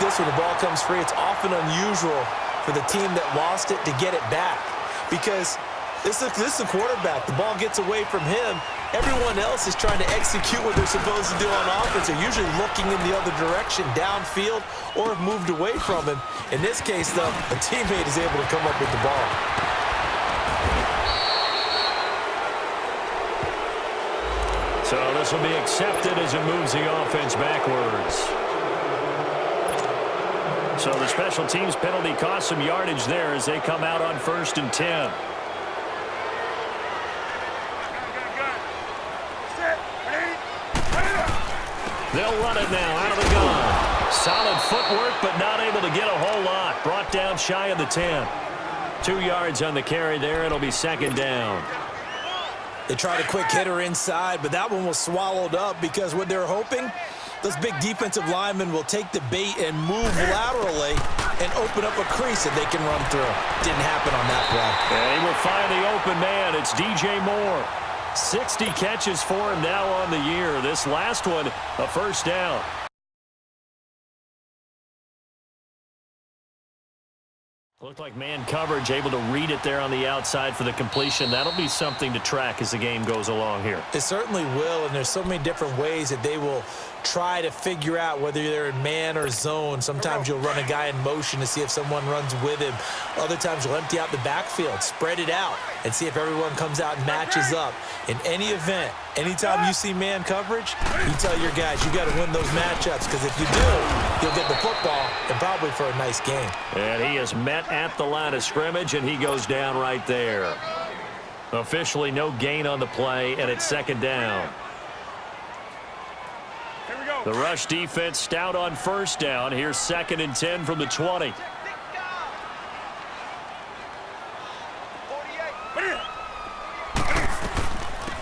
this when the ball comes free, it's often unusual for the team that lost it to get it back because this is a quarterback. The ball gets away from him. Everyone else is trying to execute what they're supposed to do on offense. They're usually looking in the other direction, downfield, or have moved away from him. In this case, though, a teammate is able to come up with the ball. So this will be accepted as it moves the offense backwards. So the special teams penalty cost some yardage there as they come out on 1st and 10. They'll run it now out of the gun. Solid footwork, but not able to get a whole lot. Brought down shy of the 10. 2 yards on the carry there. It'll be 2nd down. They tried a quick hitter inside, but that one was swallowed up because what they're hoping, those big defensive linemen will take the bait and move laterally and open up a crease that they can run through. Didn't happen on that play. And he will find the open man. It's DJ Moore. 60 catches for him now on the year. This last one, a 1st down. Looked like man coverage, able to read it there on the outside for the completion. That'll be something to track as the game goes along here. It certainly will, and there's so many different ways that they will try to figure out whether they're in man or zone. Sometimes you'll run a guy in motion to see if someone runs with him. Other times you'll empty out the backfield, spread it out, and see if everyone comes out and matches up. In any event, anytime you see man coverage, you tell your guys you got to win those matchups because if you do, you'll get the football and probably for a nice game. And he is met at the line of scrimmage, and he goes down right there. Officially no gain on the play, and it's 2nd down. The rush defense stout on 1st down. Here's 2nd and 10 from the 20.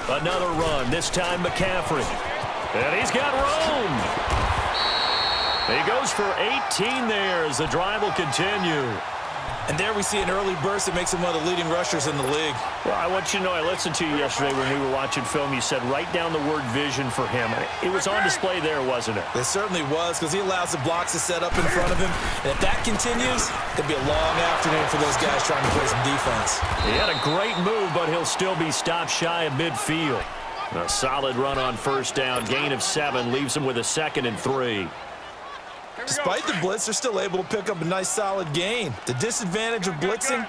Another run, this time McCaffrey. And he's got room. He goes for 18 there as the drive will continue. And there we see an early burst that makes him one of the leading rushers in the league. Well, I want you to know, I listened to you yesterday when we were watching film. You said write down the word vision for him. It was on display there, wasn't it? It certainly was because he allows the blocks to set up in front of him. And if that continues, it'll be a long afternoon for those guys trying to play some defense. He had a great move, but he'll still be stopped shy of midfield. A solid run on 1st down. Gain of 7 leaves him with a 2nd and 3. Despite the blitz, they're still able to pick up a nice, solid gain. The disadvantage of blitzing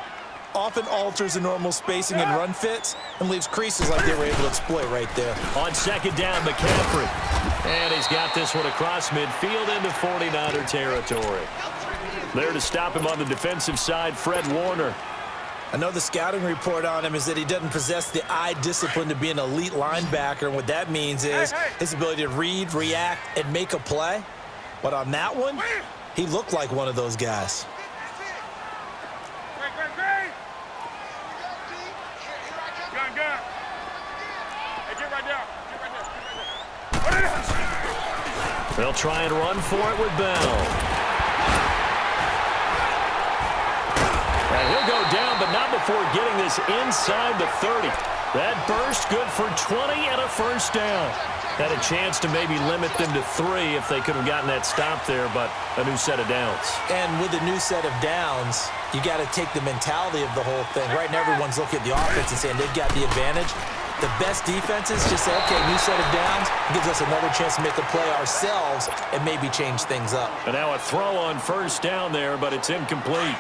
often alters the normal spacing and run fits and leaves creases like they were able to exploit right there. On 2nd down, McCaffrey. And he's got this one across midfield into 49er territory. There to stop him on the defensive side, Fred Warner. I know the scouting report on him is that he doesn't possess the eye discipline to be an elite linebacker. And what that means is his ability to read, react, and make a play. But on that one, he looked like one of those guys. They'll try and run for it with Bell. And he'll go down, but not before getting this inside the 30. That burst good for 20 and a 1st down. Had a chance to maybe limit them to 3 if they could have gotten that stop there, but a new set of downs. And with a new set of downs, you got to take the mentality of the whole thing. Right now, everyone's looking at the offense and saying they've got the advantage. The best defenses just say, okay, new set of downs gives us another chance to make a play ourselves and maybe change things up. And now a throw on 1st down there, but it's incomplete.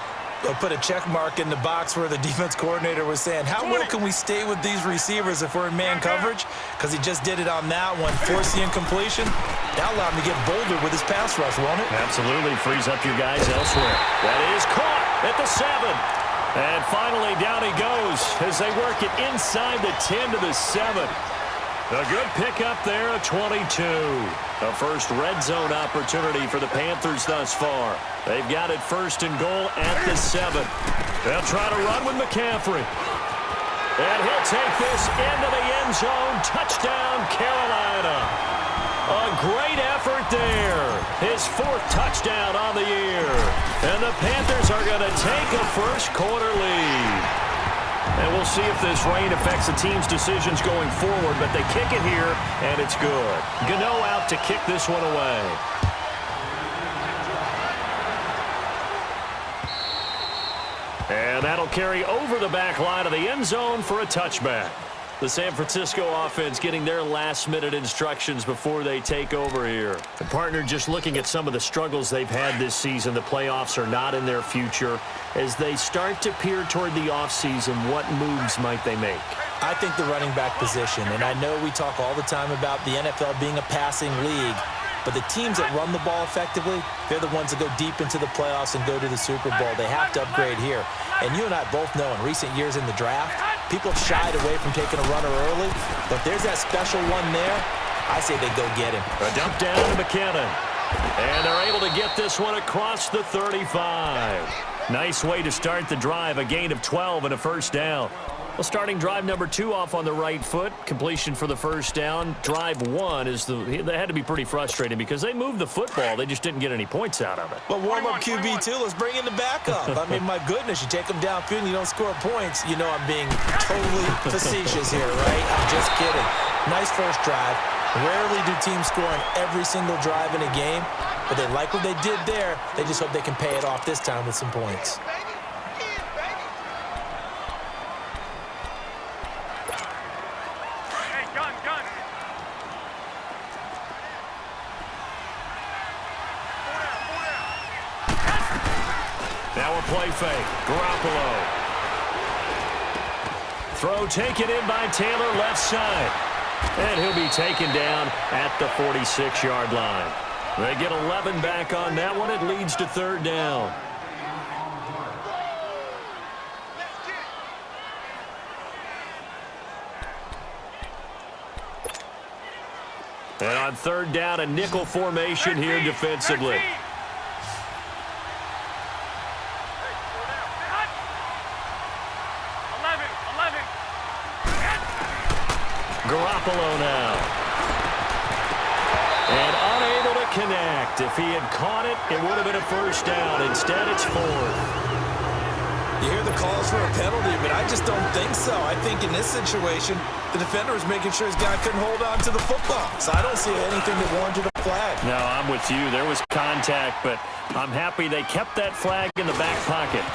They'll put a check mark in the box where the defense coordinator was saying, how well can we stay with these receivers if we're in man coverage? Because he just did it on that one, force the incompletion. That'll allow him to get bolder with his pass rush, won't it? Absolutely, frees up your guys elsewhere. That is caught at the 7. And finally, down he goes as they work it inside the 10 to the 7. A good pickup there, a 22. A first red zone opportunity for the Panthers thus far. They've got it 1st and goal at the 7. They'll try to run with McCaffrey. And he'll take this into the end zone. Touchdown, Carolina. A great effort there. His 4th touchdown on the year. And the Panthers are going to take a first-quarter lead. And we'll see if this rain affects the team's decisions going forward, but they kick it here, and it's good. Gano out to kick this one away. They'll carry over the back line of the end zone for a touchback. The San Francisco offense getting their last-minute instructions before they take over here. The partner just looking at some of the struggles they've had this season. The playoffs are not in their future. As they start to peer toward the offseason, what moves might they make? I think the running back position, and I know we talk all the time about the NFL being a passing league, but the teams that run the ball effectively, they're the ones that go deep into the playoffs and go to the Super Bowl. They have to upgrade here. And you and I both know in recent years in the draft, people have shied away from taking a runner early, but there's that special one there. I say they go get him. A dump down to McKinnon. And they're able to get this one across the 35. Nice way to start the drive, a gain of 12 and a first down. Well, starting drive number 2 off on the right foot. Completion for the first down. Drive 1 they had to be pretty frustrating because they moved the football. They just didn't get any points out of it. But warm-up QB, too. Let's bring in the backup. I mean, my goodness, you take them downfield and you don't score points. You know I'm being totally facetious here, right? I'm just kidding. Nice first drive. Rarely do teams score on every single drive in a game, but they like what they did there. They just hope they can pay it off this time with some points. Now a play fake. Garoppolo. Throw taken in by Taylor, left side. And he'll be taken down at the 46-yard line. They get 11 back on that one. It leads to third down. And on third down, a nickel formation here defensively. Garoppolo now. And unable to connect. If he had caught it, it would have been a first down. Instead, it's fourth. You hear the calls for a penalty, but I just don't think so. I think in this situation, the defender was making sure his guy couldn't hold on to the football. So I don't see anything that warranted a flag. No, I'm with you. There was contact, but I'm happy they kept that flag in the back pocket.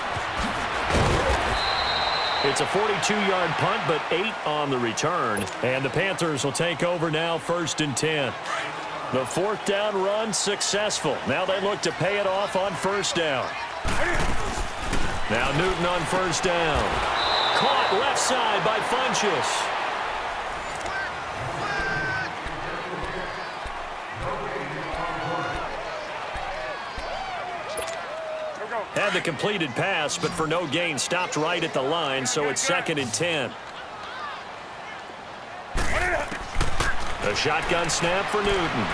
It's a 42-yard punt, but 8 on the return. And the Panthers will take over now, 1st and 10. The fourth down run successful. Now they look to pay it off on first down. Now Newton on first down. Caught left side by Funchess. Had the completed pass, but for no gain, stopped right at the line, so it's 2nd and 10. A shotgun snap for Newton.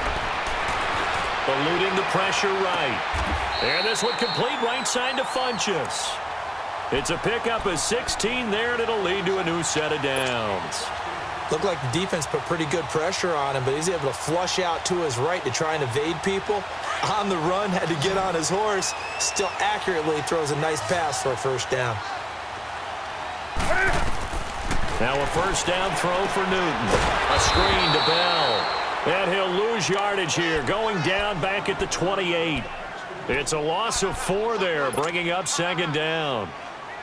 Eluding the pressure right. And this one complete right side to Funchess. It's a pickup of 16 there, and it'll lead to a new set of downs. Looked like the defense put pretty good pressure on him, but he's able to flush out to his right to try and evade people. On the run, had to get on his horse. Still accurately throws a nice pass for a first down. Now a first down throw for Newton. A screen to Bell. And he'll lose yardage here, going down back at the 28. It's a loss of 4 there, bringing up 2nd down.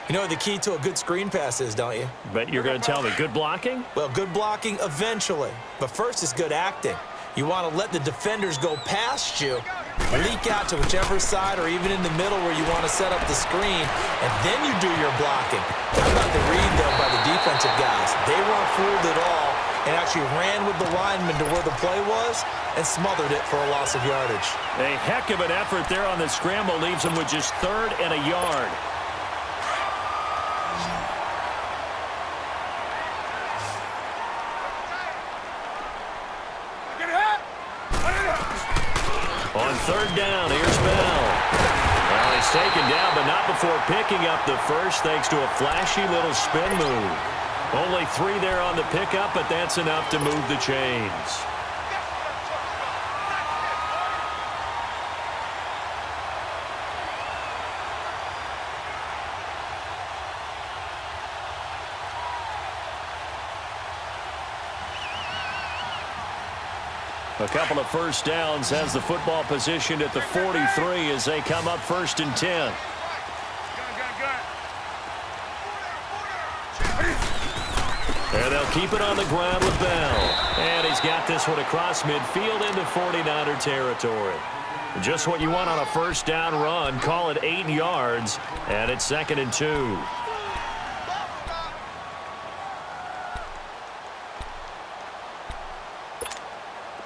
You know what the key to a good screen pass is, don't you? Bet you're going to tell me. Good blocking? Well, good blocking eventually. But first is good acting. You want to let the defenders go past you, leak out to whichever side or even in the middle where you want to set up the screen, and then you do your blocking. How about the read, though, by the defensive guys? They weren't fooled at all and actually ran with the lineman to where the play was and smothered it for a loss of yardage. A heck of an effort there on the scramble. Leaves them with just 3rd and a yard. On 3rd down, here's Bell. Well, he's taken down, but not before picking up the first thanks to a flashy little spin move. Only 3 there on the pickup, but that's enough to move the chains. A couple of first downs has the football positioned at the 43 as they come up 1st and 10. keep it on the ground with Bell. And he's got this one across midfield into 49er territory. Just what you want on a first down run. Call it 8 yards, and it's 2nd and 2.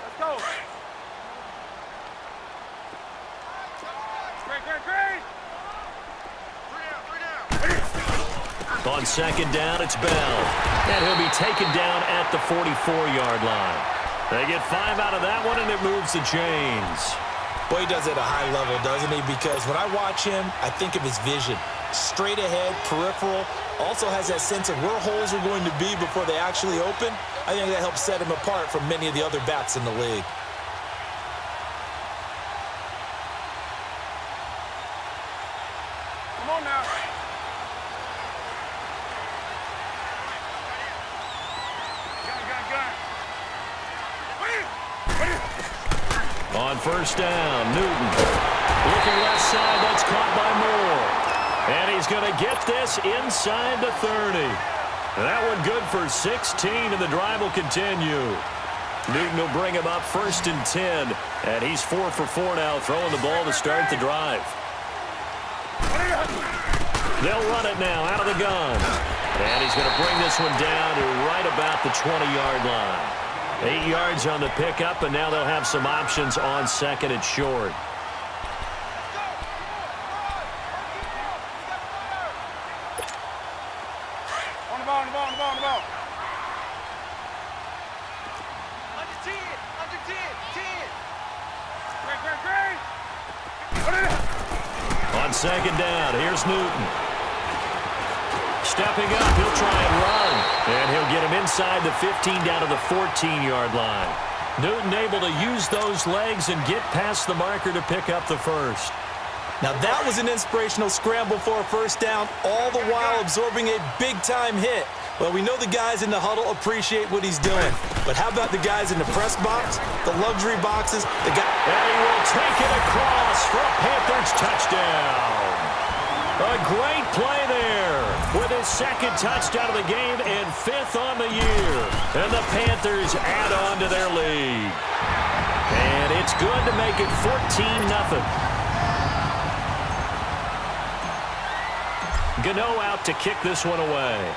Let's go. Great. On 2nd down, it's Bell. And he'll be taken down at the 44-yard line. They get 5 out of that one, and it moves the chains. Well, he does it at a high level, doesn't he? Because when I watch him, I think of his vision. Straight ahead, peripheral. Also has that sense of where holes are going to be before they actually open. I think that helps set him apart from many of the other backs in the league. Come on now. Gun. On first down, Newton. Looking left side, that's caught by Moore. And he's going to get this inside the 30. That one good for 16, and the drive will continue. Newton will bring him up 1st and 10. And he's 4 for 4 now, throwing the ball to start the drive. They'll run it now out of the gun. And he's going to bring this one down to right about the 20-yard line. 8 yards on the pickup, and now they'll have some options on 2nd and short. On the ball. Under 10. Great. On 2nd down, here's Newton. Stepping up, he'll try and run. And he'll get him inside the 15 down to the 14-yard line. Newton able to use those legs and get past the marker to pick up the first. Now that was an inspirational scramble for a first down, all the while absorbing a big-time hit. Well, we know the guys in the huddle appreciate what he's doing. But how about the guys in the press box, the luxury boxes, the guy... And he will take it across for a Panthers touchdown. A great play there with his 2nd touchdown of the game and 5th on the year. And the Panthers add on to their lead. And it's good to make it 14-0. Gano out to kick this one away.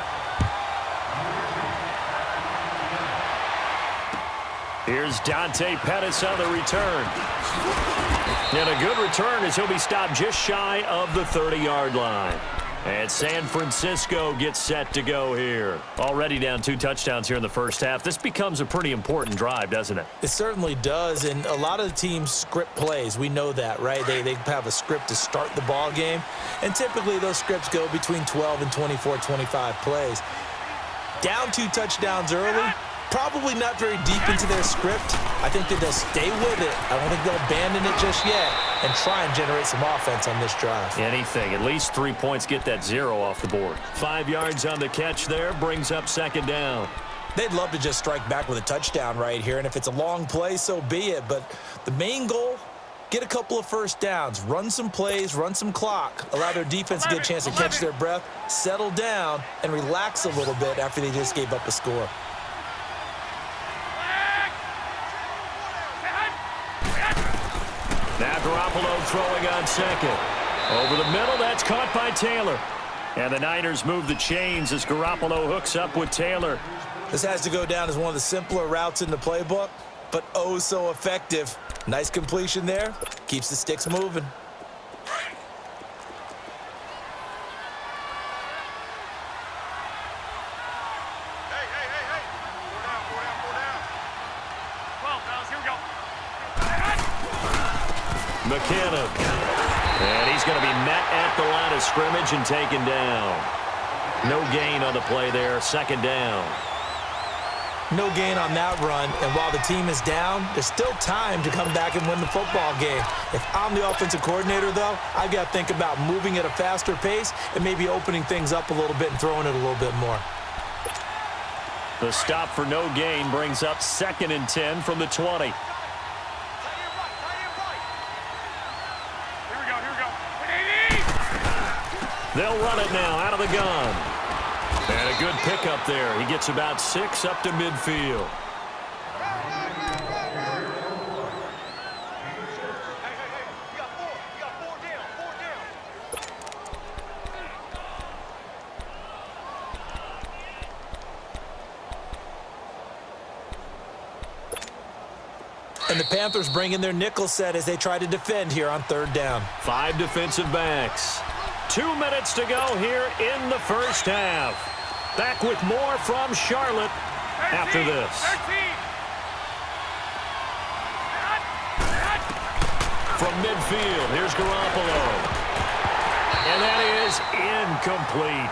Here's Dante Pettis on the return. And a good return as he'll be stopped just shy of the 30-yard line. And San Francisco gets set to go here. Already down 2 touchdowns here in the first half. This becomes a pretty important drive, doesn't it? It certainly does, and a lot of the teams script plays. We know that, right? They have a script to start the ball game, and typically those scripts go between 12 and 24, 25 plays. Down 2 touchdowns early, probably not very deep into their script. I think that they'll stay with it. I don't think they'll abandon it just yet and try and generate some offense on this drive. Anything. At least 3 points, get that 0 off the board. 5 yards on the catch there, brings up 2nd down. They'd love to just strike back with a touchdown right here, and if it's a long play, so be it. But the main goal, get a couple of first downs, run some plays, run some clock, allow their defense to get a chance to catch their breath, settle down, and relax a little bit after they just gave up a score. Now Garoppolo throwing on 2nd. Over the middle, that's caught by Taylor. And the Niners move the chains as Garoppolo hooks up with Taylor. This has to go down as one of the simpler routes in the playbook, but oh so effective. Nice completion there. Keeps the sticks moving. Hey. Four down. 12, fellas, here we go. McKinnon. And he's going to be met at the line of scrimmage and taken down. No gain on the play there. 2nd down. No gain on that run, and while the team is down, there's still time to come back and win the football game. If I'm the offensive coordinator, though, I've got to think about moving at a faster pace and maybe opening things up a little bit and throwing it a little bit more. The stop for no gain brings up 2nd and 10 from the 20. Here we go. They'll run it now out of the gun. And a good pickup there. He gets about 6 up to midfield. And the Panthers bring in their nickel set as they try to defend here on 3rd down. 5 defensive backs. 2 minutes to go here in the first half. Back with more from Charlotte after this. From midfield, here's Garoppolo. And that is incomplete.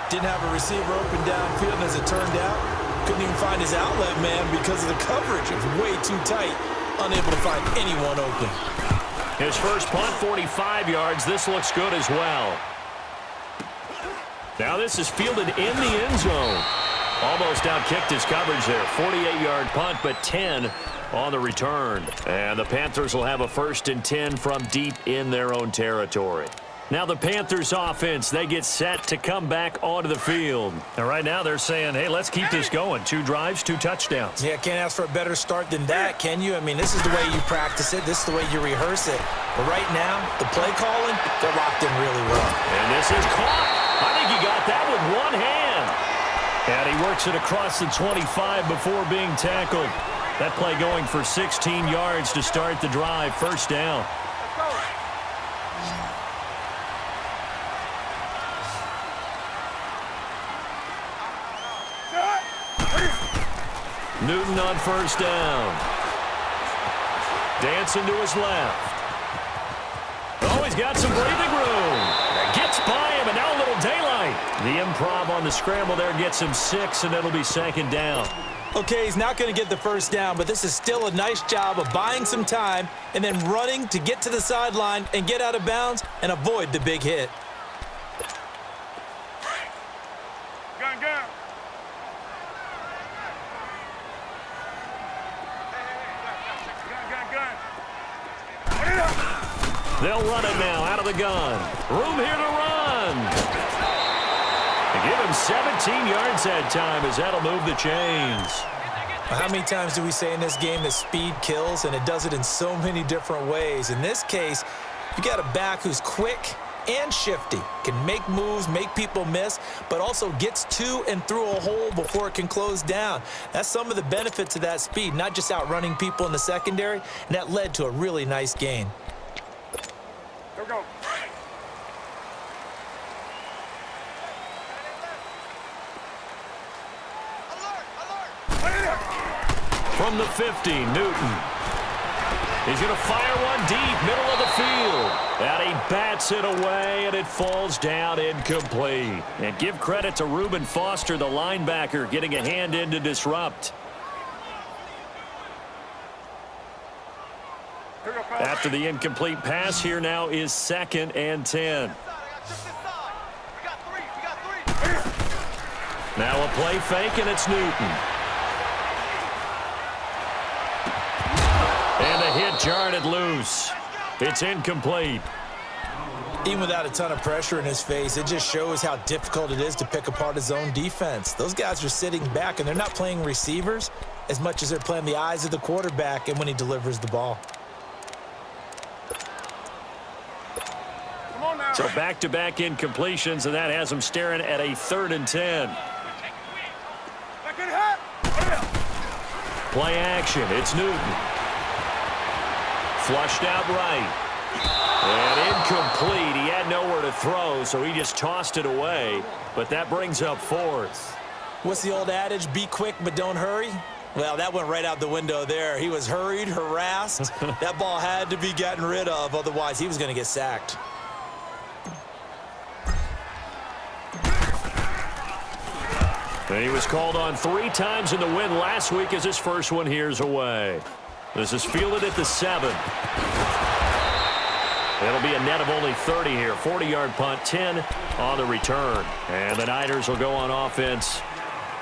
Didn't have a receiver open downfield, and as it turned out, couldn't even find his outlet man because of the coverage. It was way too tight. Unable to find anyone open. His first punt, 45 yards. This looks good as well. Now this is fielded in the end zone. Almost outkicked his coverage there. 48-yard punt, but 10 on the return. And the Panthers will have a 1st and 10 from deep in their own territory. Now the Panthers offense, they get set to come back onto the field. And right now they're saying, hey, let's keep this going. 2 drives, 2 touchdowns. Yeah, can't ask for a better start than that, can you? I mean, this is the way you practice it. This is the way you rehearse it. But right now, the play calling, they're locked in really well. And this is caught. I think he got that with one hand. And he works it across the 25 before being tackled. That play going for 16 yards to start the drive. 1st down. Newton on 1st down. Dancing to his left. Oh, he's got some breathing room. Gets by him, and now a little daylight. The improv on the scramble there gets him 6, and it'll be 2nd down. Okay, he's not going to get the 1st down, but this is still a nice job of buying some time and then running to get to the sideline and get out of bounds and avoid the big hit. Gun, gun. They'll run it now out of the gun. Room here to run. They give him 17 yards that time as that'll move the chains. How many times do we say in this game that speed kills, and it does it in so many different ways? In this case, you got a back who's quick and shifty, can make moves, make people miss, but also gets to and through a hole before it can close down. That's some of the benefits of that speed, not just outrunning people in the secondary, and that led to a really nice gain. Here we go. From the 50, Newton. He's going to fire one deep, middle of the field. And he bats it away, and it falls down incomplete. And give credit to Reuben Foster, the linebacker, getting a hand in to disrupt. After the incomplete pass, here now is 2nd and 10. Now a play fake, and it's Newton. And the hit jarred it loose. It's incomplete. Even without a ton of pressure in his face, it just shows how difficult it is to pick apart his own defense. Those guys are sitting back, and they're not playing receivers as much as they're playing the eyes of the quarterback and when he delivers the ball. So back-to-back incompletions, and that has him staring at a 3rd and 10. Play action. It's Newton. Flushed out right. And incomplete. He had nowhere to throw, so he just tossed it away. But that brings up 4th. What's the old adage? Be quick, but don't hurry. Well, that went right out the window there. He was hurried, harassed. That ball had to be gotten rid of, otherwise he was going to get sacked. And he was called on 3 times in the win last week as his first one here's away. This is fielded at the 7. It'll be a net of only 30 here. 40-yard punt, 10 on the return. And the Niners will go on offense.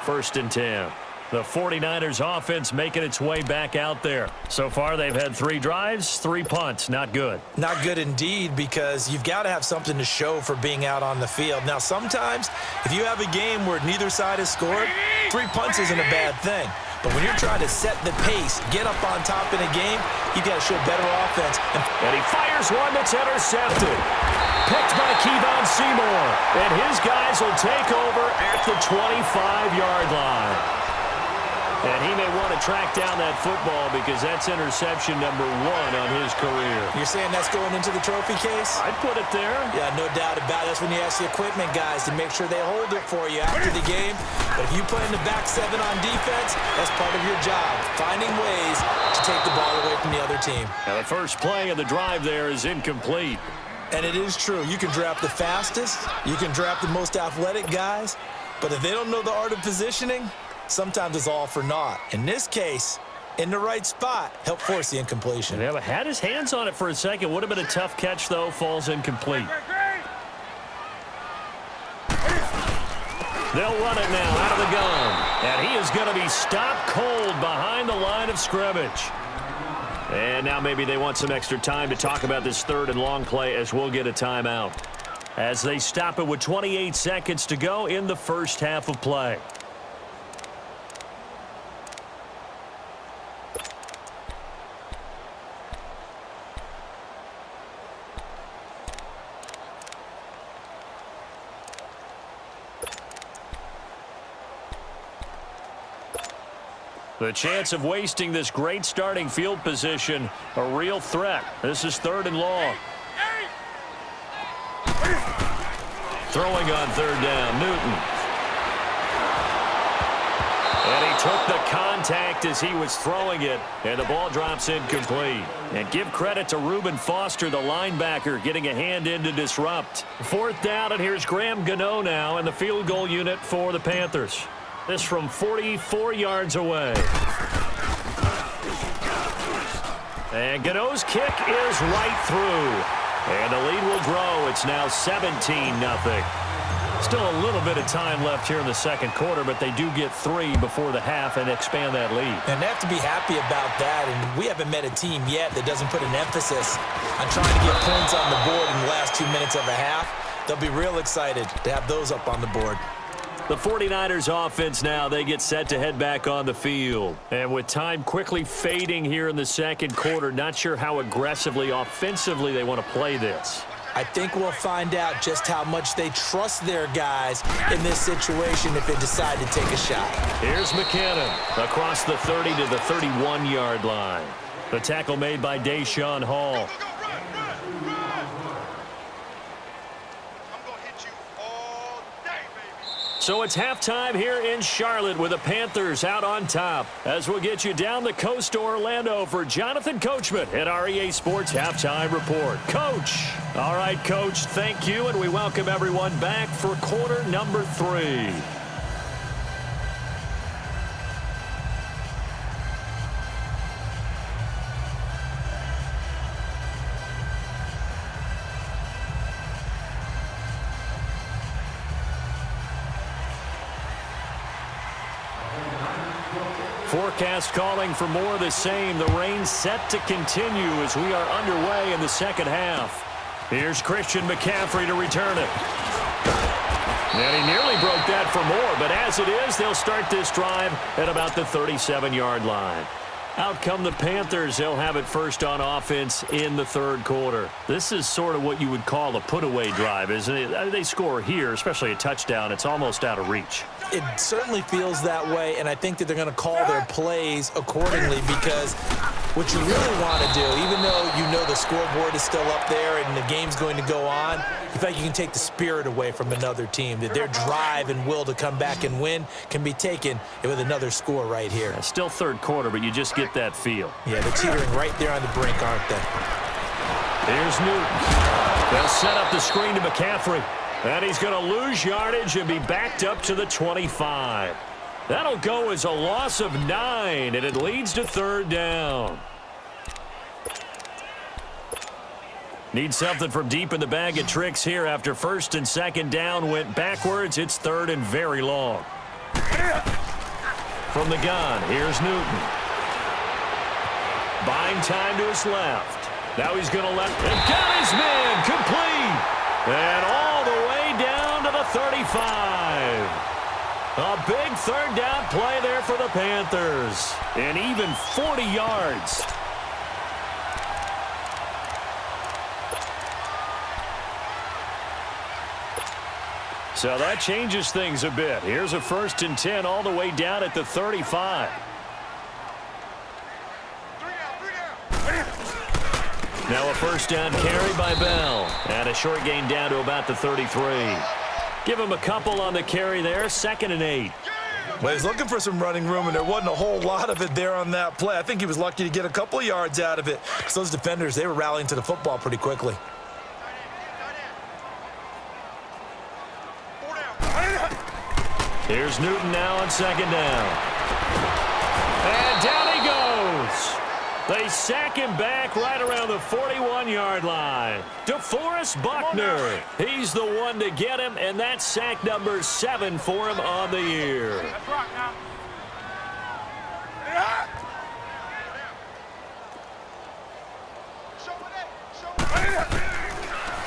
1st and 10. The 49ers offense making its way back out there. So far, they've had 3 drives, 3 punts. Not good. Not good indeed, because you've got to have something to show for being out on the field. Now, sometimes, if you have a game where neither side has scored, 3 punts isn't a bad thing. But when you're trying to set the pace, get up on top in a game, you got to show better offense. And he fires one that's intercepted. Picked by Kevon Seymour. And his guys will take over at the 25-yard line. And he may want to track down that football because that's interception number 1 on his career. You're saying that's going into the trophy case? I'd put it there. Yeah, no doubt about it. That's when you ask the equipment guys to make sure they hold it for you after the game. But if you play in the back 7 on defense, that's part of your job, finding ways to take the ball away from the other team. Now the first play of the drive there is incomplete. And it is true. You can draft the fastest. You can draft the most athletic guys. But if they don't know the art of positioning, sometimes it's all for naught. In this case, in the right spot, help force the incompletion. Yeah, but had his hands on it for a second. Would have been a tough catch, though. Falls incomplete. They'll run it now out of the gun. And he is going to be stopped cold behind the line of scrimmage. And now maybe they want some extra time to talk about this 3rd and long play as we'll get a timeout. As they stop it with 28 seconds to go in the first half of play. The chance of wasting this great starting field position, a real threat. This is 3rd and long. Throwing on 3rd down, Newton. And he took the contact as he was throwing it, and the ball drops incomplete. And give credit to Reuben Foster, the linebacker, getting a hand in to disrupt. 4th down, and here's Graham Gano now in the field goal unit for the Panthers. This from 44 yards away. And Gano's kick is right through. And the lead will grow. It's now 17-0. Still a little bit of time left here in the second quarter, but they do get 3 before the half and expand that lead. And they have to be happy about that. And we haven't met a team yet that doesn't put an emphasis on trying to get points on the board in the last 2 minutes of a half. They'll be real excited to have those up on the board. The 49ers offense now, they get set to head back on the field. And with time quickly fading here in the second quarter, not sure how aggressively, offensively they want to play this. I think we'll find out just how much they trust their guys in this situation if they decide to take a shot. Here's McKinnon across the 30 to the 31-yard line. The tackle made by Deshaun Hall. So it's halftime here in Charlotte with the Panthers out on top. As we'll get you down the coast to Orlando for Jonathan Coachman at our EA Sports Halftime Report. Coach. All right, Coach, thank you, and we welcome everyone back for quarter number 3. Forecast calling for more of the same. The rain set to continue as we are underway in the second half. Here's Christian McCaffrey to return it. And he nearly broke that for more, but as it is, they'll start this drive at about the 37-yard line. Out come the Panthers. They'll have it first on offense in the third quarter. This is sort of what you would call a put-away drive, isn't it? They score here, especially a touchdown. It's almost out of reach. It certainly feels that way, and I think that they're going to call their plays accordingly because what you really want to do, even though you know the scoreboard is still up there and the game's going to go on, you feel like you can take the spirit away from another team, that their drive and will to come back and win can be taken with another score right here. Yeah, still third quarter, but you just get that feel. Yeah, they're teetering right there on the brink, aren't they? Here's Newton. They'll set up the screen to McCaffrey. And he's going to lose yardage and be backed up to the 25. That'll go as a loss of 9, and it leads to third down. Need something from deep in the bag of tricks here after first and second down went backwards. It's third and very long. From the gun, here's Newton. Buying time to his left. Now he's going to let and got his man complete. And all the way down to the 35. A big third down play there for the Panthers. And even 40 yards. So that changes things a bit. Here's a 1st and 10 all the way down at the 35. Now a 1st down carry by Bell. And a short gain down to about the 33. Give him a couple on the carry there. 2nd and 8. Well, he's looking for some running room, and there wasn't a whole lot of it there on that play. I think he was lucky to get a couple of yards out of it. So those defenders, they were rallying to the football pretty quickly. Here's Newton now on 2nd down. And down he goes. They sack him back right around the 41-yard line. DeForest Buckner. He's the one to get him, and that's sack number 7 for him on the year. Let's rock now.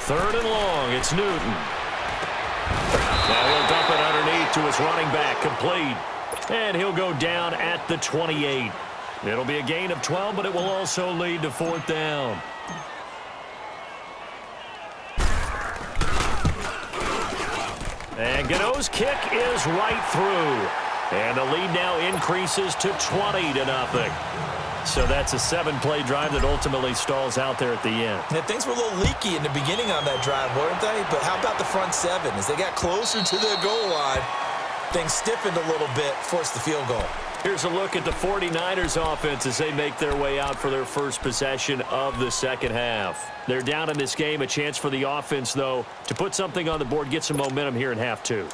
3rd and long. It's Newton. Now he'll dump it underneath to his running back. Complete. And he'll go down at the 28. It'll be a gain of 12, but it will also lead to 4th down. And Gano's kick is right through. And the lead now increases to 20-0. So that's a 7-play drive that ultimately stalls out there at the end. Yeah, things were a little leaky in the beginning on that drive, weren't they? But how about the front 7? As they got closer to the goal line, things stiffened a little bit, forced the field goal. Here's a look at the 49ers offense as they make their way out for their first possession of the second half. They're down in this game. A chance for the offense, though, to put something on the board, get some momentum here in half 2.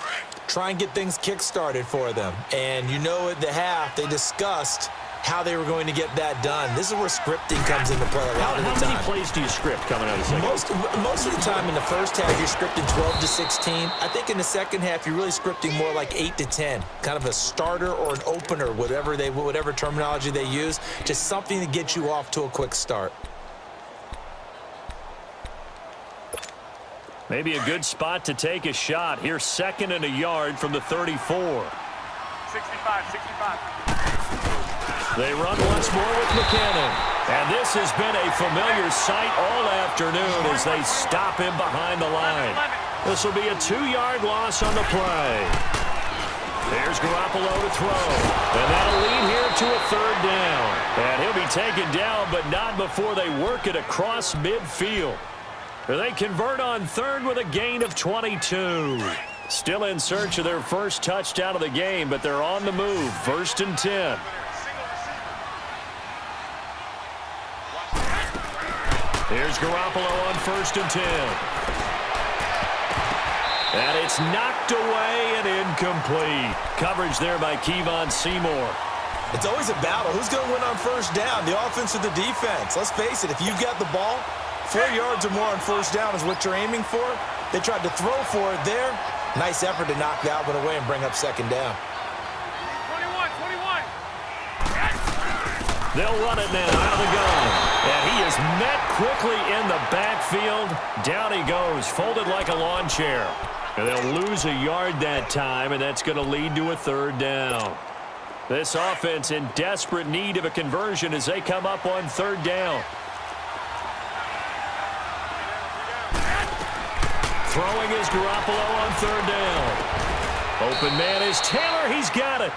Try and get things kick-started for them. And you know at the half, they discussed how they were going to get that done. This is where scripting comes into play a lot of the time. How many plays do you script coming out of the second? Most of the time in the first half, you're scripting 12 to 16. I think in the second half, you're really scripting more like 8 to 10. Kind of a starter or an opener, whatever terminology they use. Just something to get you off to a quick start. Maybe a good spot to take a shot. Here's 2nd and a yard from the 34. 65. They run once more with McKinnon. And this has been a familiar sight all afternoon as they stop him behind the line. This will be a 2-yard loss on the play. There's Garoppolo to throw. And that'll lead here to a 3rd down. And he'll be taken down, but not before they work it across midfield. They convert on 3rd with a gain of 22. Still in search of their first touchdown of the game, but they're on the move. 1st and 10. Here's Garoppolo on 1st and 10. And it's knocked away and incomplete. Coverage there by Kevon Seymour. It's always a battle. Who's going to win on 1st down, the offense or the defense? Let's face it, if you've got the ball, 4 yards or more on 1st down is what you're aiming for. They tried to throw for it there. Nice effort to knock that one away and bring up 2nd down. 21. They'll run it now out of the gun. And he is met quickly in the backfield. Down he goes, folded like a lawn chair. And they'll lose a yard that time, and that's going to lead to a 3rd down. This offense in desperate need of a conversion as they come up on 3rd down. Throwing is Garoppolo on 3rd down. Open man is Taylor. He's got it.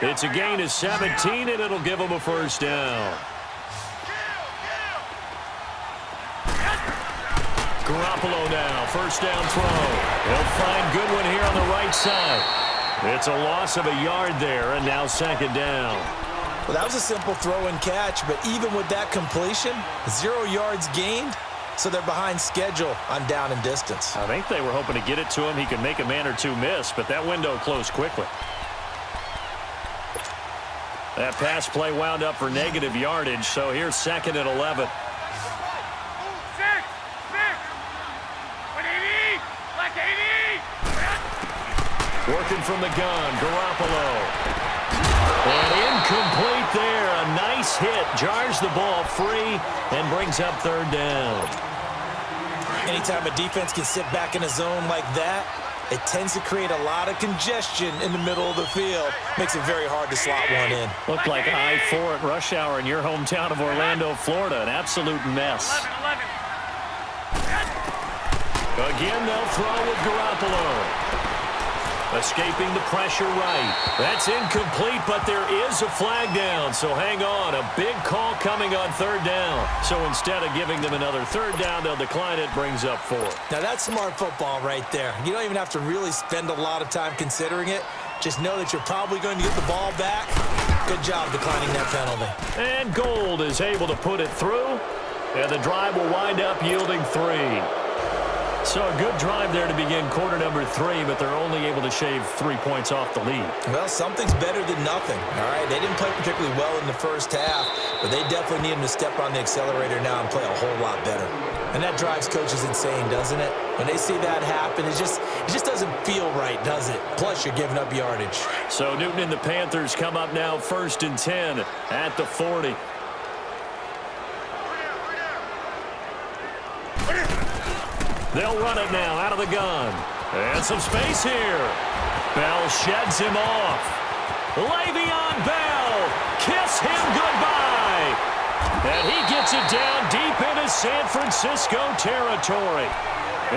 It's a gain of 17, and it'll give him a 1st down. Garoppolo now, 1st down throw. They'll find Goodwin here on the right side. It's a loss of a yard there, and now 2nd down. Well, that was a simple throw and catch, but even with that completion, 0 yards gained, so they're behind schedule on down and distance. I think they were hoping to get it to him. He could make a man or two miss, but that window closed quickly. That pass play wound up for negative yardage, so here's 2nd and 11. Working from the gun, Garoppolo. And incomplete there. A nice hit. Jars the ball free and brings up third down. Anytime a defense can sit back in a zone like that, it tends to create a lot of congestion in the middle of the field. Makes it very hard to slot one in. Looked like I-4 at rush hour in your hometown of Orlando, Florida. An absolute mess. 11. Again, they'll throw with Garoppolo. Escaping the pressure right. That's incomplete, but there is a flag down. So hang on. A big call coming on third down. So instead of giving them another third down, they'll decline it. Brings up 4. Now, that's smart football right there. You don't even have to really spend a lot of time considering it. Just know that you're probably going to get the ball back. Good job declining that penalty. And Gold is able to put it through. And the drive will wind up yielding 3. So a good drive there to begin quarter number 3, but they're only able to shave 3 points off the lead. Well, something's better than nothing, all right? They didn't play particularly well in the first half, but they definitely need them to step on the accelerator now and play a whole lot better. And that drives coaches insane, doesn't it? When they see that happen, it just doesn't feel right, does it? Plus, you're giving up yardage. So Newton and the Panthers come up now 1st and 10 at the 40. They'll run it now out of the gun. And some space here. Bell sheds him off. Le'Veon Bell. Kiss him goodbye. And he gets it down deep into San Francisco territory.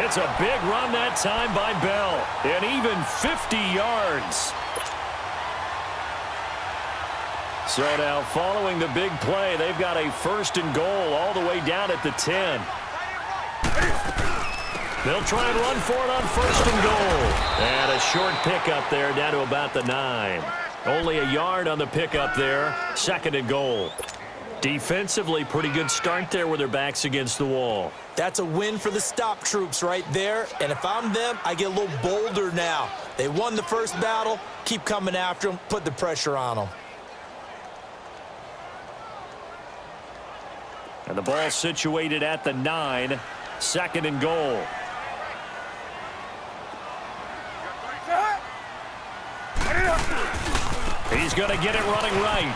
It's a big run that time by Bell. And even 50 yards. So now following the big play, they've got a 1st and goal all the way down at the 10. They'll try and run for it on 1st and goal. And a short pickup there down to about the 9. Only a yard on the pickup there. 2nd and goal. Defensively, pretty good start there with their backs against the wall. That's a win for the stop troops right there. And if I'm them, I get a little bolder now. They won the first battle. Keep coming after them. Put the pressure on them. And the ball situated at the 9. 2nd and goal. He's going to get it running right.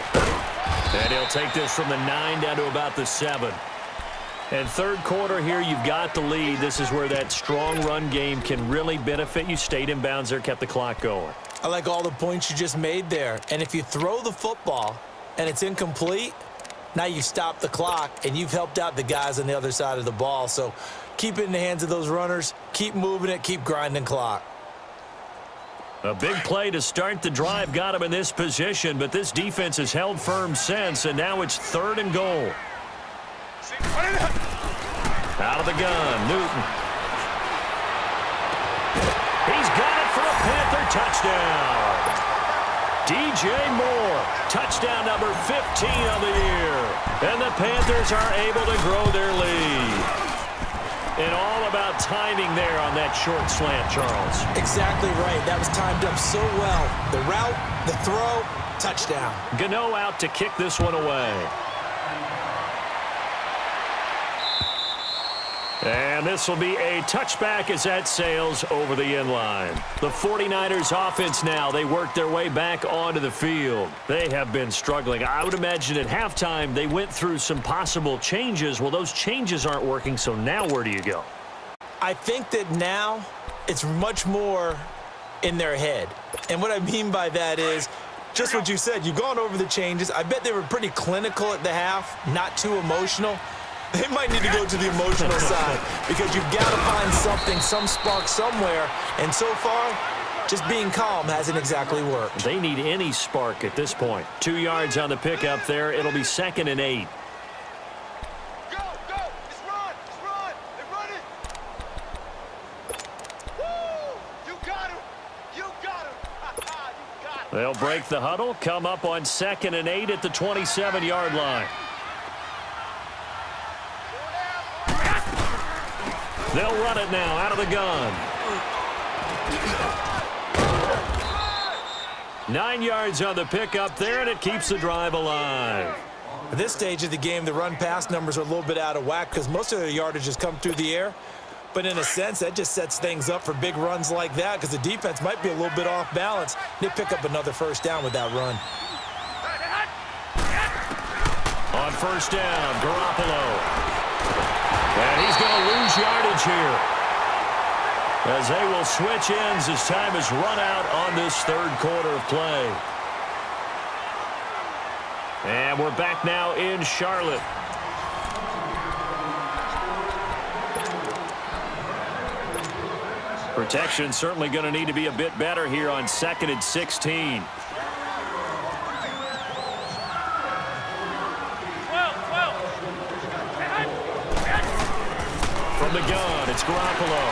And he'll take this from the 9 down to about the 7. And third quarter here, you've got the lead. This is where that strong run game can really benefit you. Stayed in bounds there, kept the clock going. I like all the points you just made there. And if you throw the football and it's incomplete, now you stop the clock and you've helped out the guys on the other side of the ball. So keep it in the hands of those runners. Keep moving it. Keep grinding clock. A big play to start the drive got him in this position, but this defense has held firm since, and now it's 3rd and goal. Out of the gun, Newton. He's got it for a Panther touchdown. DJ Moore, touchdown number 15 of the year. And the Panthers are able to grow their lead. And all about timing there on that short slant, Charles. Exactly right. That was timed up so well. The route, the throw, touchdown. Gano out to kick this one away. And this will be a touchback as that sails over the end line. The 49ers offense now, they work their way back onto the field. They have been struggling. I would imagine at halftime they went through some possible changes. Well, those changes aren't working, so now where do you go? I think that now it's much more in their head. And what I mean by that is just what you said. You've gone over the changes. I bet they were pretty clinical at the half, not too emotional. They might need to go to the emotional side because you've got to find something, some spark somewhere. And so far, just being calm hasn't exactly worked. They need any spark at this point. 2 yards on the pickup there. It'll be 2nd and 8. Go, go. Let's run. Let's run. They run it. Woo! You got him. You got him. You got him. They'll break the huddle, come up on 2nd and 8 at the 27-yard line. They'll run it now out of the gun. 9 yards on the pickup there, and it keeps the drive alive. At this stage of the game, the run-pass numbers are a little bit out of whack because most of their yardage has come through the air. But in a sense, that just sets things up for big runs like that because the defense might be a little bit off balance. They pick up another first down with that run. On first down, Garoppolo. And he's going to lose yardage here, as they will switch ends as time is run out on this third quarter of play. And we're back now in Charlotte. Protection certainly going to need to be a bit better here on 2nd and 16. From the gun, it's Garoppolo.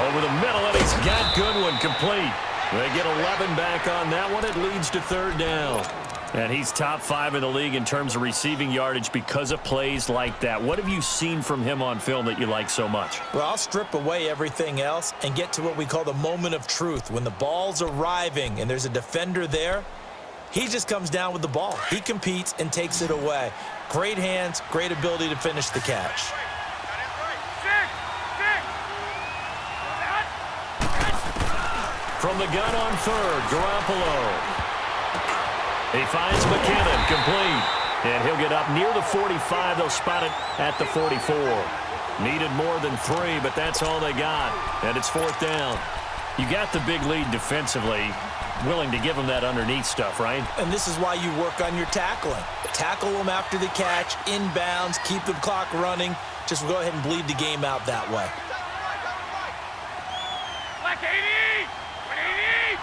Over the middle, and he's got Goodwin complete. They get 11 back on that one. It leads to third down. And he's top 5 in the league in terms of receiving yardage because of plays like that. What have you seen from him on film that you like so much? Well, I'll strip away everything else and get to what we call the moment of truth. When the ball's arriving and there's a defender there, he just comes down with the ball. He competes and takes it away. Great hands, great ability to finish the catch. From the gun on third, Garoppolo. He finds McKinnon, complete. And he'll get up near the 45. They'll spot it at the 44. Needed more than 3, but that's all they got. And it's fourth down. You got the big lead defensively. Willing to give them that underneath stuff, right? And this is why you work on your tackling. Tackle them after the catch, inbounds, keep the clock running. Just go ahead and bleed the game out that way. Black 80! 180!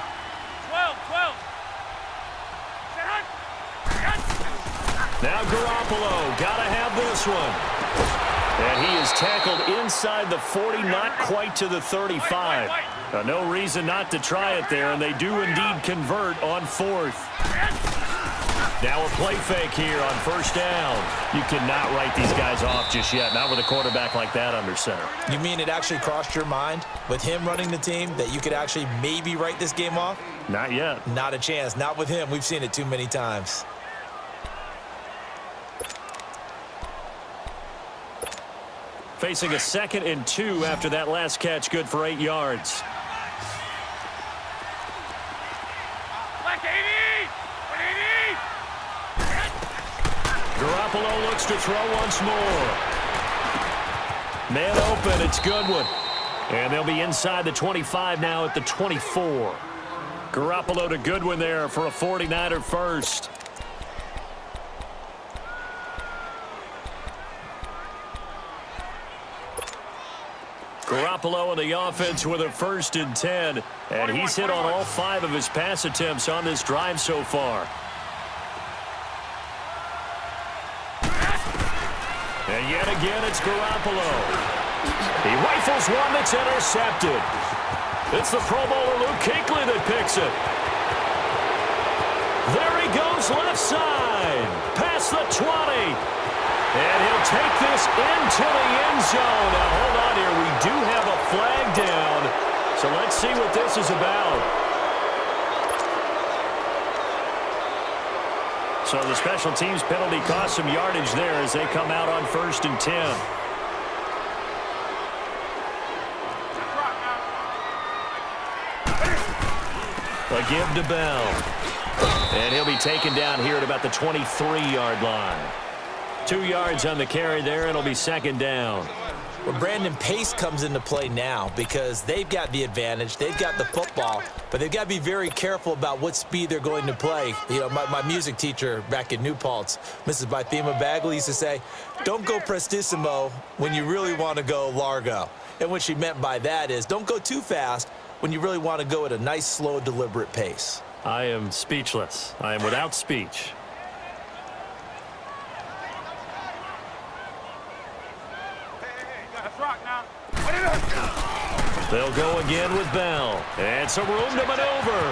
12! Now Garoppolo, gotta have this one. And he is tackled inside the 40, not quite to the 35. No reason not to try it there, and they do indeed convert on fourth. Now a play fake here on first down. You cannot write these guys off just yet, not with a quarterback like that under center. You mean it actually crossed your mind with him running the team that you could actually maybe write this game off? Not yet. Not a chance. Not with him. We've seen it too many times. Facing a 2nd and 2 after that last catch, good for 8 yards. Black 80! 180! Garoppolo looks to throw once more. Man open, it's Goodwin. And they'll be inside the 25 now at the 24. Garoppolo to Goodwin there for a 49er first. Garoppolo in the offense with a 1st and 10. And he's hit on all 5 of his pass attempts on this drive so far. And yet again, it's Garoppolo. He rifles one that's intercepted. It's the Pro Bowler Luke Kuechly that picks it. There he goes left side. Past the 20. And he'll take this into the end zone. Now, hold on here. We do have a flag down. So let's see what this is about. So the special teams penalty cost some yardage there as they come out on 1st and 10. A give to Bell. And he'll be taken down here at about the 23-yard line. 2 yards on the carry there. It'll be 2nd down. Well, Brandon, pace comes into play now because they've got the advantage. They've got the football, but they've got to be very careful about what speed they're going to play. You know, my music teacher back in New Paltz, Mrs. Bythema Bagley, used to say, don't go prestissimo when you really want to go largo. And what she meant by that is don't go too fast when you really want to go at a nice, slow, deliberate pace. I am speechless. I am without speech. They'll go again with Bell. And some room to maneuver.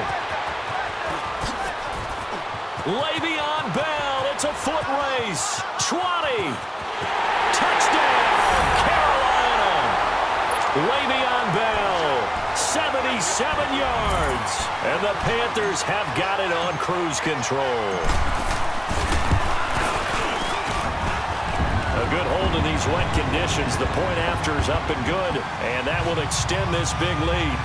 Le'Veon Bell. It's a foot race. 20. Touchdown, Carolina. Le'Veon Bell, 77 yards. And the Panthers have got it on cruise control. A good hold in these wet conditions. The point after is up and good, and that will extend this big lead.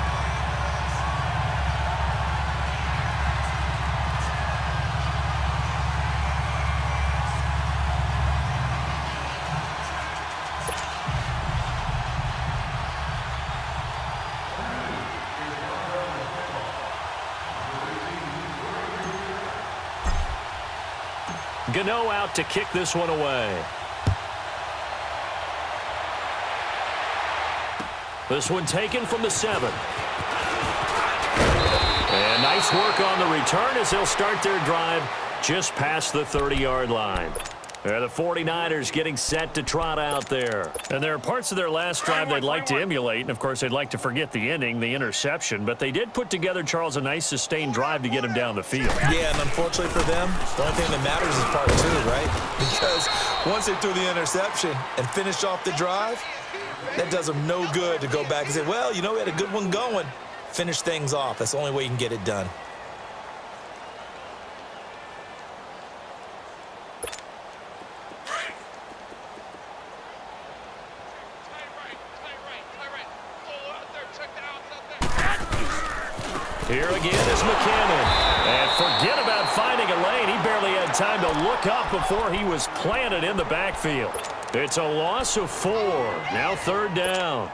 Gano out to kick this one away. This one taken from the 7. And nice work on the return as they'll start their drive just past the 30-yard line. The 49ers getting set to trot out there. And there are parts of their last drive they'd like to emulate. And, of course, they'd like to forget the ending, the interception. But they did put together, Charles, a nice sustained drive to get him down the field. Yeah, and unfortunately for them, the only thing that matters is part 2, right? Because once they threw the interception and finished off the drive, that does them no good to go back and say, well, you know, we had a good one going. Finish things off. That's the only way you can get it done. Here again is McCammon. And forget about finding a lane. He barely had time to look up before he was planted in the backfield. It's a loss of 4. Now 3rd down.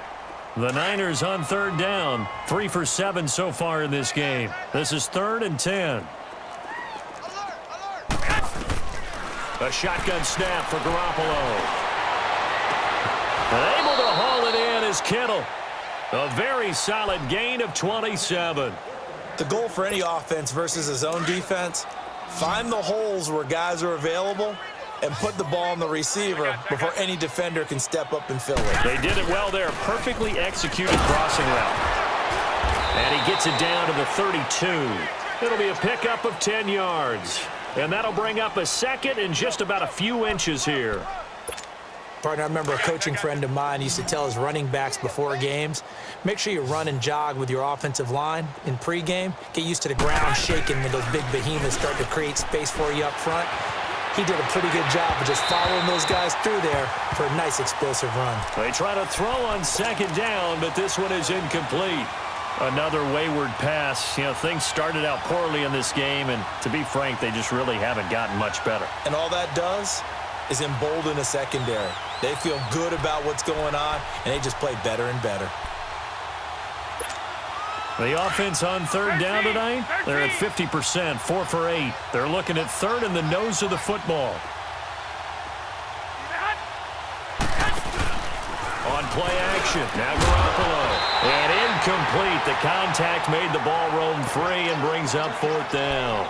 The Niners on 3rd down. 3 for 7 so far in this game. This is 3rd and 10. A shotgun snap for Garoppolo. And able to haul it in is Kittle. A very solid gain of 27. The goal for any offense versus a zone defense, find the holes where guys are available and put the ball on the receiver before any defender can step up and fill it. They did it well there. Perfectly executed crossing route. And he gets it down to the 32. It'll be a pickup of 10 yards. And that'll bring up a 2nd and just about a few inches here. Partner, I remember a coaching friend of mine used to tell his running backs before games, make sure you run and jog with your offensive line in pregame. Get used to the ground shaking when those big behemoths start to create space for you up front. He did a pretty good job of just following those guys through there for a nice explosive run. They try to throw on 2nd down, but this one is incomplete. Another wayward pass. You know, things started out poorly in this game, and to be frank, they just really haven't gotten much better. And all that does is embolden a secondary. They feel good about what's going on, and they just play better and better. The offense on 3rd down tonight, they're at 50%, 4 for 8. They're looking at 3rd in the nose of the football. On play action, now Garoppolo. And incomplete. The contact made the ball roam free and brings up 4th down.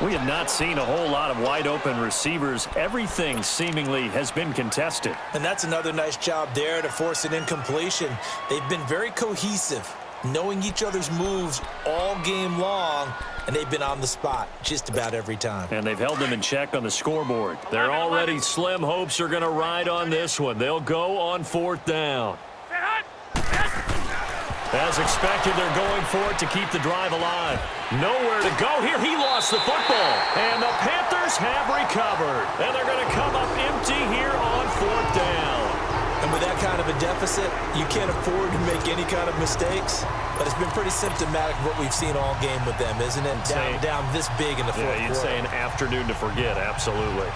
We have not seen a whole lot of wide-open receivers. Everything seemingly has been contested. And that's another nice job there to force an incompletion. They've been very cohesive, knowing each other's moves all game long, and they've been on the spot just about every time. And they've held them in check on the scoreboard. They're already slim hopes are going to ride on this one. They'll go on 4th down. As expected, they're going for it to keep the drive alive. Nowhere to go here. He lost the football. And the Panthers have recovered. And they're going to come up empty here on 4th down. And with that kind of a deficit, you can't afford to make any kind of mistakes. But it's been pretty symptomatic of what we've seen all game with them, isn't it? Down this big in the fourth quarter. Yeah, you'd say an afternoon to forget, absolutely.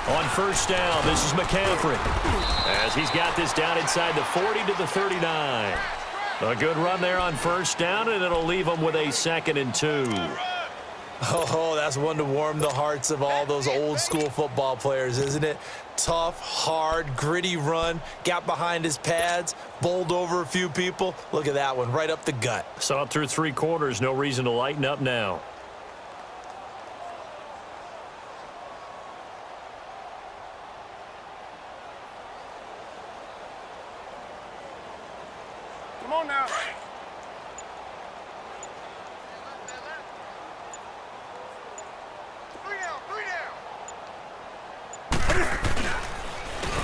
On 1st down, this is McCaffrey. As he's got this down inside the 40 to the 39. A good run there on 1st down, and it'll leave them with a 2nd and 2. Oh, that's one to warm the hearts of all those old school football players, isn't it? Tough, hard, gritty run. Got behind his pads, bowled over a few people. Look at that one, right up the gut. Saw it through 3 quarters. No reason to lighten up now. Come on now.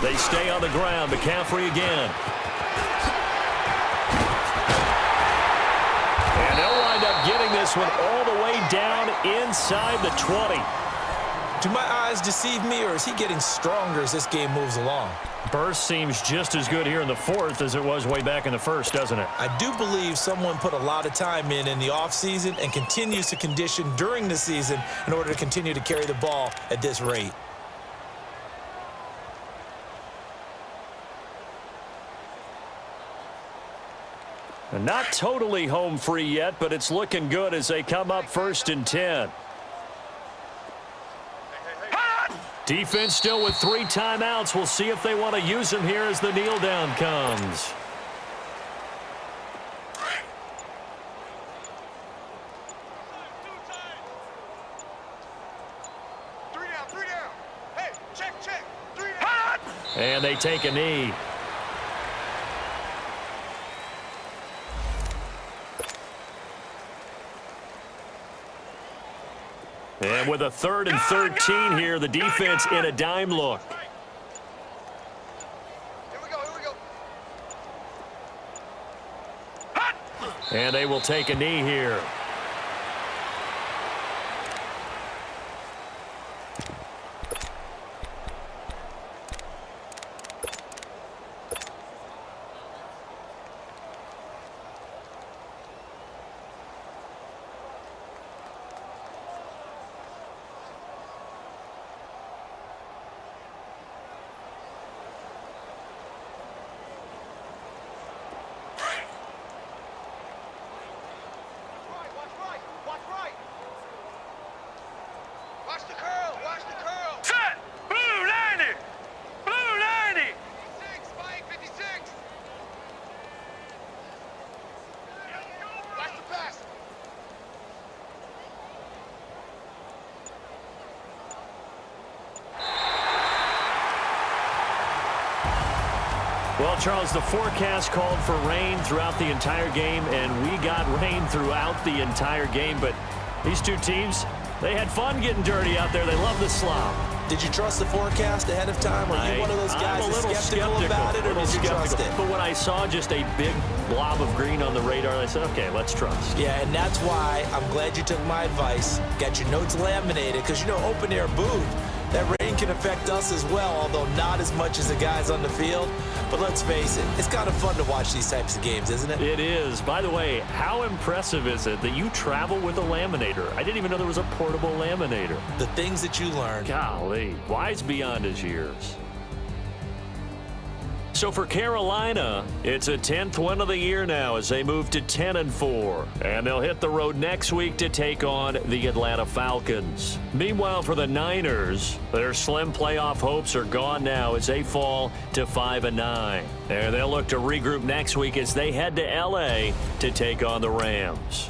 They stay on the ground. McCaffrey again. And they'll wind up getting this one all the way down inside the 20. Do my eyes deceive me, or is he getting stronger as this game moves along? Burst seems just as good here in the fourth as it was way back in the first, doesn't it? I do believe someone put a lot of time in the offseason and continues to condition during the season in order to continue to carry the ball at this rate. And not totally home free yet, but it's looking good as they come up 1st and 10. Defense still with 3 timeouts. We'll see if they want to use them here as the kneel down comes. Three down. Hey, check. 3 down. And they take a knee. And with a 3rd and 13 here, the defense in a dime look. Here we go. And they will take a knee here. Watch the curl. Set! Blue 90! Blue 90! 56, Spike, 56. Watch the pass. Well, Charles, the forecast called for rain throughout the entire game, and we got rain throughout the entire game. But these two teams, they had fun getting dirty out there. They love the slop. Did you trust the forecast ahead of time? Are you one of those guys I'm a little skeptical about it, or did you trust it? But when I saw just a big blob of green on the radar, I said, okay, let's trust. Yeah, and that's why I'm glad you took my advice. Got your notes laminated, because, you know, open air booth, that rain can affect us as well, although not as much as the guys on the field. But let's face it, it's kind of fun to watch these types of games, isn't it? It is. By the way, how impressive is it that you travel with a laminator? I didn't even know there was a portable laminator. The things that you learn. Golly, wise beyond his years. So for Carolina, it's a 10th win of the year now as they move to 10-4. And they'll hit the road next week to take on the Atlanta Falcons. Meanwhile, for the Niners, their slim playoff hopes are gone now as they fall to 5-9. And they'll look to regroup next week as they head to L.A. to take on the Rams.